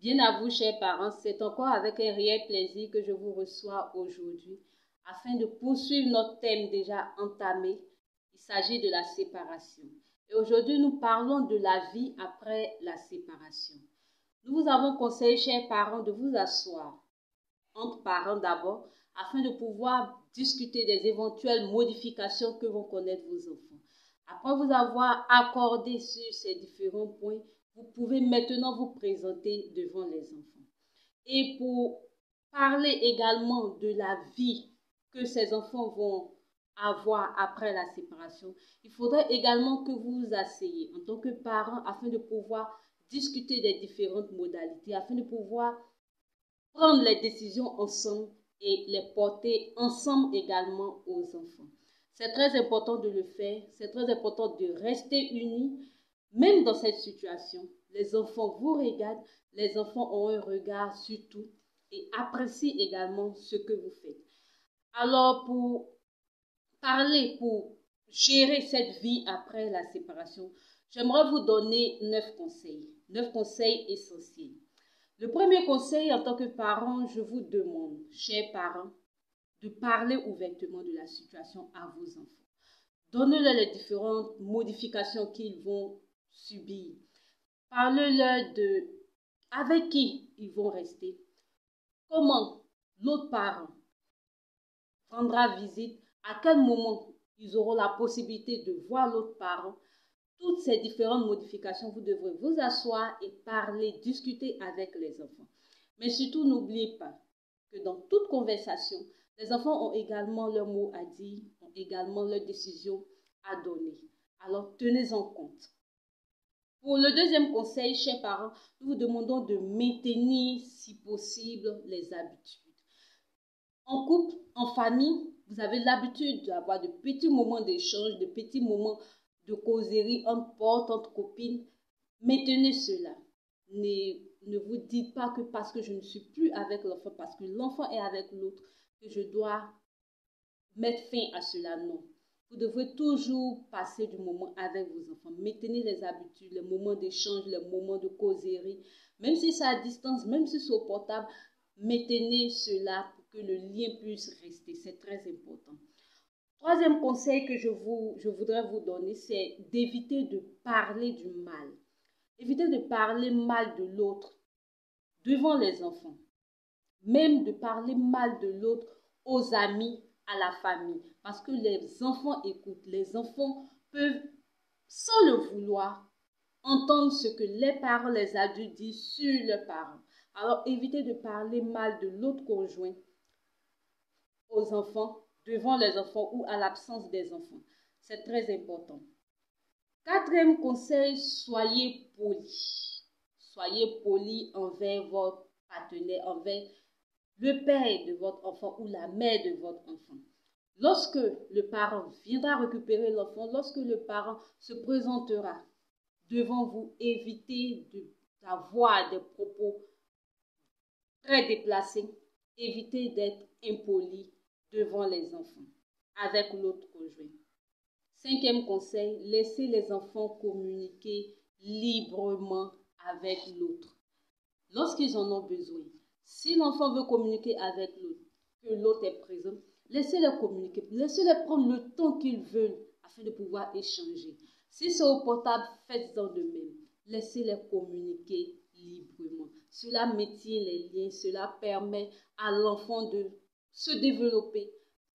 Bien à vous, chers parents, c'est encore avec un réel plaisir que je vous reçois aujourd'hui afin de poursuivre notre thème déjà entamé. Il s'agit de la séparation. Et aujourd'hui, nous parlons de la vie après la séparation. Nous vous avons conseillé, chers parents, de vous asseoir entre parents d'abord afin de pouvoir discuter des éventuelles modifications que vont connaître vos enfants. Après vous avoir accordé sur ces différents points, vous pouvez maintenant vous présenter devant les enfants. Et pour parler également de la vie que ces enfants vont avoir après la séparation, il faudrait également que vous vous asseyez en tant que parents afin de pouvoir discuter des différentes modalités, afin de pouvoir prendre les décisions ensemble et les porter ensemble également aux enfants. C'est très important de le faire, c'est très important de rester unis, même dans cette situation. Les enfants vous regardent, les enfants ont un regard sur tout et apprécient également ce que vous faites. Alors, pour gérer cette vie après la séparation, j'aimerais vous donner 9 conseils essentiels. Le premier conseil, en tant que parent, je vous demande, chers parents, de parler ouvertement de la situation à vos enfants. Donnez-leur les différentes modifications qu'ils vont subir. Parlez-leur de avec qui ils vont rester, comment l'autre parent rendra visite, à quel moment ils auront la possibilité de voir l'autre parent. Toutes ces différentes modifications, vous devrez vous asseoir et parler, discuter avec les enfants. Mais surtout, n'oubliez pas que dans toute conversation, les enfants ont également leur mot à dire, ont également leur décision à donner. Alors, tenez-en compte. Pour le deuxième conseil, chers parents, nous vous demandons de maintenir, si possible, les habitudes. En couple, en famille, vous avez l'habitude d'avoir de petits moments d'échange, de petits moments de causerie entre potes, entre copines. Maintenez cela. Ne vous dites pas que parce que je ne suis plus avec l'enfant, parce que l'enfant est avec l'autre, que je dois mettre fin à cela. Non. Vous devrez toujours passer du moment avec vos enfants. Maintenez les habitudes, les moments d'échange, les moments de causerie. Même si c'est à distance, même si c'est au portable, maintenez cela pour que le lien puisse rester. C'est très important. Troisième conseil que je voudrais vous donner, c'est d'éviter de parler du mal. Évitez de parler mal de l'autre devant les enfants. Même de parler mal de l'autre aux amis, à la famille. Parce que les enfants écoutent. Les enfants peuvent, sans le vouloir, entendre ce que les parents, les adultes disent sur leurs parents. Alors, évitez de parler mal de l'autre conjoint aux enfants, devant les enfants ou à l'absence des enfants. C'est très important. Quatrième conseil, soyez poli. Soyez poli envers votre partenaire, envers le père de votre enfant ou la mère de votre enfant. Lorsque le parent viendra récupérer l'enfant, lorsque le parent se présentera devant vous, évitez d'avoir des propos très déplacés, évitez d'être impoli devant les enfants avec l'autre conjoint. Cinquième conseil, laissez les enfants communiquer librement avec l'autre lorsqu'ils en ont besoin. Si l'enfant veut communiquer avec l'autre, que l'autre est présent, laissez-les communiquer, laissez-les prendre le temps qu'ils veulent afin de pouvoir échanger. Si c'est au portable, faites-en de même. Laissez-les communiquer librement. Cela maintient les liens, cela permet à l'enfant de se développer.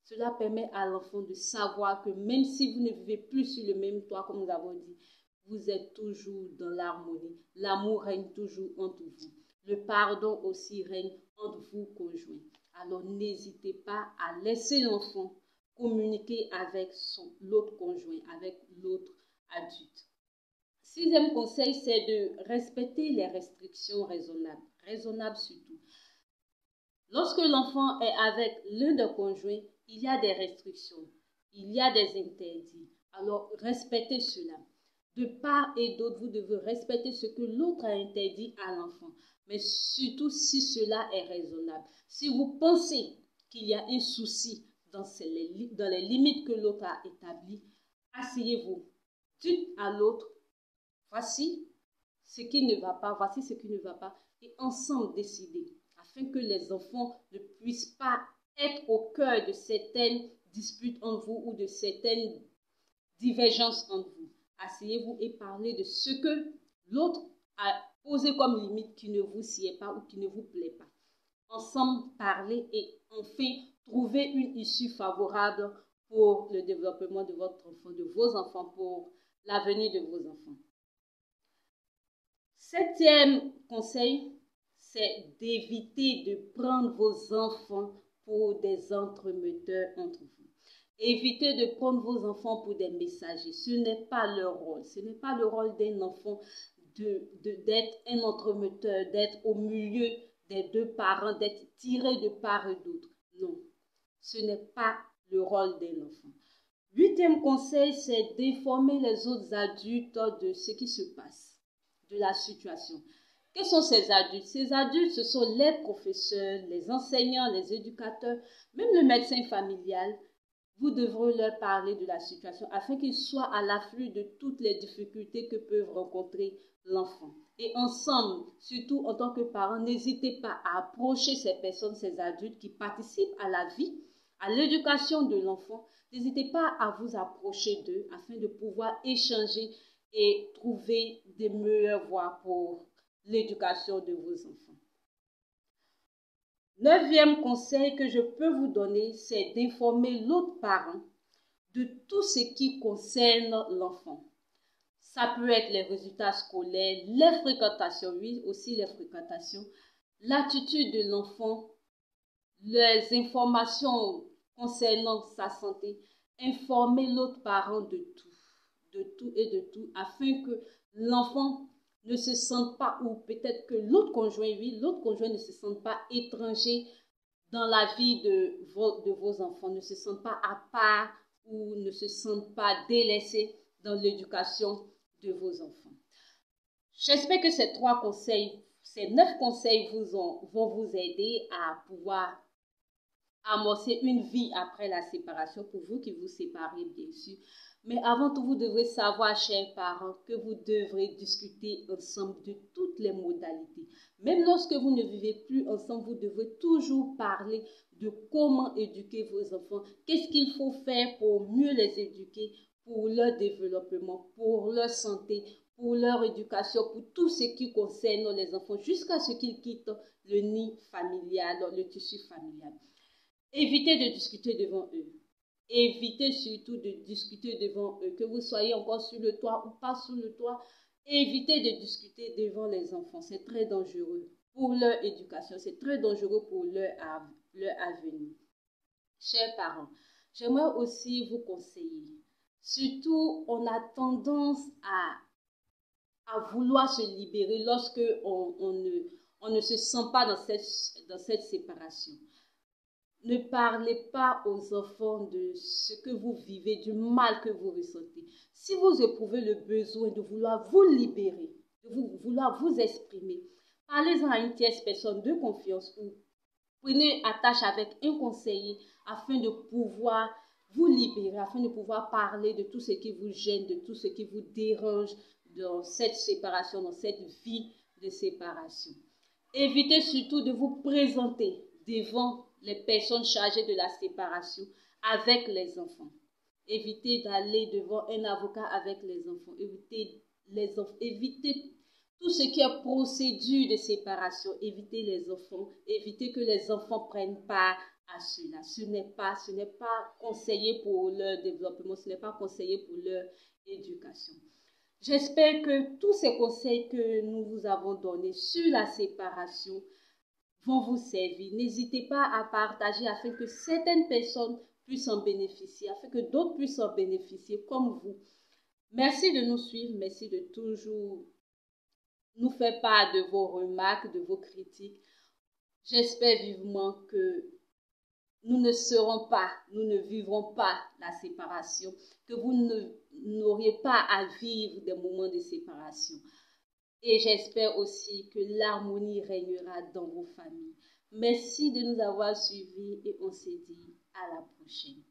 Cela permet à l'enfant de savoir que même si vous ne vivez plus sur le même toit, comme nous avons dit, vous êtes toujours dans l'harmonie. L'amour règne toujours entre vous. Le pardon aussi règne entre vous conjoints. Alors n'hésitez pas à laisser l'enfant communiquer avec l'autre conjoint, avec l'autre adulte. Sixième conseil, c'est de respecter les restrictions raisonnables. Raisonnables surtout. Lorsque l'enfant est avec l'un des conjoints, il y a des restrictions, il y a des interdits. Alors respectez cela. De part et d'autre, vous devez respecter ce que l'autre a interdit à l'enfant. Mais surtout si cela est raisonnable. Si vous pensez qu'il y a un souci dans les limites que l'autre a établies, asseyez-vous. Dites à l'autre, voici ce qui ne va pas, voici ce qui ne va pas. et ensemble décider, afin que les enfants ne puissent pas être au cœur de certaines disputes entre vous ou de certaines divergences entre vous. Asseyez-vous et parlez de ce que l'autre a posé comme limite qui ne vous sied pas ou qui ne vous plaît pas. Ensemble, parlez et enfin, trouvez une issue favorable pour le développement de votre enfant, de vos enfants, pour l'avenir de vos enfants. 7e conseil, c'est d'éviter de prendre vos enfants pour des entremetteurs entre vous. Évitez de prendre vos enfants pour des messagers. Ce n'est pas leur rôle. Ce n'est pas le rôle d'un enfant d'être un entremetteur, d'être au milieu des deux parents, d'être tiré de part et d'autre. Non, ce n'est pas le rôle d'un enfant. 8e conseil, c'est d'informer les autres adultes de ce qui se passe, de la situation. Quels sont ces adultes? Ces adultes, ce sont les professeurs, les enseignants, les éducateurs, même le médecin familial. Vous devrez leur parler de la situation afin qu'ils soient à l'afflux de toutes les difficultés que peuvent rencontrer l'enfant. Et ensemble, surtout en tant que parents, n'hésitez pas à approcher ces personnes, ces adultes qui participent à la vie, à l'éducation de l'enfant. N'hésitez pas à vous approcher d'eux afin de pouvoir échanger et trouver des meilleures voies pour l'éducation de vos enfants. 9e conseil que je peux vous donner, c'est d'informer l'autre parent de tout ce qui concerne l'enfant. Ça peut être les résultats scolaires, les fréquentations, oui, aussi les fréquentations, l'attitude de l'enfant, les informations concernant sa santé. Informer l'autre parent de tout et de tout, afin que l'enfant ne se sente pas, ou peut-être que l'autre conjoint, oui, l'autre conjoint ne se sente pas étranger dans la vie de vos enfants, ne se sente pas à part ou ne se sente pas délaissé dans l'éducation de vos enfants. J'espère que ces 9 conseils vont vous aider à pouvoir amorcer une vie après la séparation, pour vous qui vous séparez bien sûr. Mais avant tout, vous devrez savoir, chers parents, que vous devrez discuter ensemble de toutes les modalités. Même lorsque vous ne vivez plus ensemble, vous devrez toujours parler de comment éduquer vos enfants. Qu'est-ce qu'il faut faire pour mieux les éduquer, pour leur développement, pour leur santé, pour leur éducation, pour tout ce qui concerne les enfants, jusqu'à ce qu'ils quittent le nid familial, le tissu familial. Évitez de discuter devant eux. Évitez surtout de discuter devant eux, que vous soyez encore sur le toit ou pas sur le toit. Évitez de discuter devant les enfants. C'est très dangereux pour leur éducation. C'est très dangereux pour leur avenir. Chers parents, j'aimerais aussi vous conseiller. Surtout, on a tendance à vouloir se libérer lorsque on ne se sent pas dans cette séparation. Ne parlez pas aux enfants de ce que vous vivez, du mal que vous ressentez. Si vous éprouvez le besoin de vouloir vous libérer, de vouloir vous exprimer, parlez-en à une tierce personne de confiance ou prenez attache avec un conseiller afin de pouvoir vous libérer, afin de pouvoir parler de tout ce qui vous gêne, de tout ce qui vous dérange dans cette séparation, dans cette vie de séparation. Évitez surtout de vous présenter devant les personnes chargées de la séparation avec les enfants. Évitez d'aller devant un avocat avec les enfants. Évitez tout ce qui est procédure de séparation. Évitez les enfants. Évitez que les enfants prennent part à cela. Ce n'est pas conseillé pour leur développement. Ce n'est pas conseillé pour leur éducation. J'espère que tous ces conseils que nous vous avons donnés sur la séparation vont vous servir. N'hésitez pas à partager afin que certaines personnes puissent en bénéficier, afin que d'autres puissent en bénéficier comme vous. Merci de nous suivre, merci de toujours nous faire part de vos remarques, de vos critiques. J'espère vivement que nous ne vivrons pas la séparation, que vous n'auriez pas à vivre des moments de séparation. Et j'espère aussi que l'harmonie régnera dans vos familles. Merci de nous avoir suivis et on se dit à la prochaine.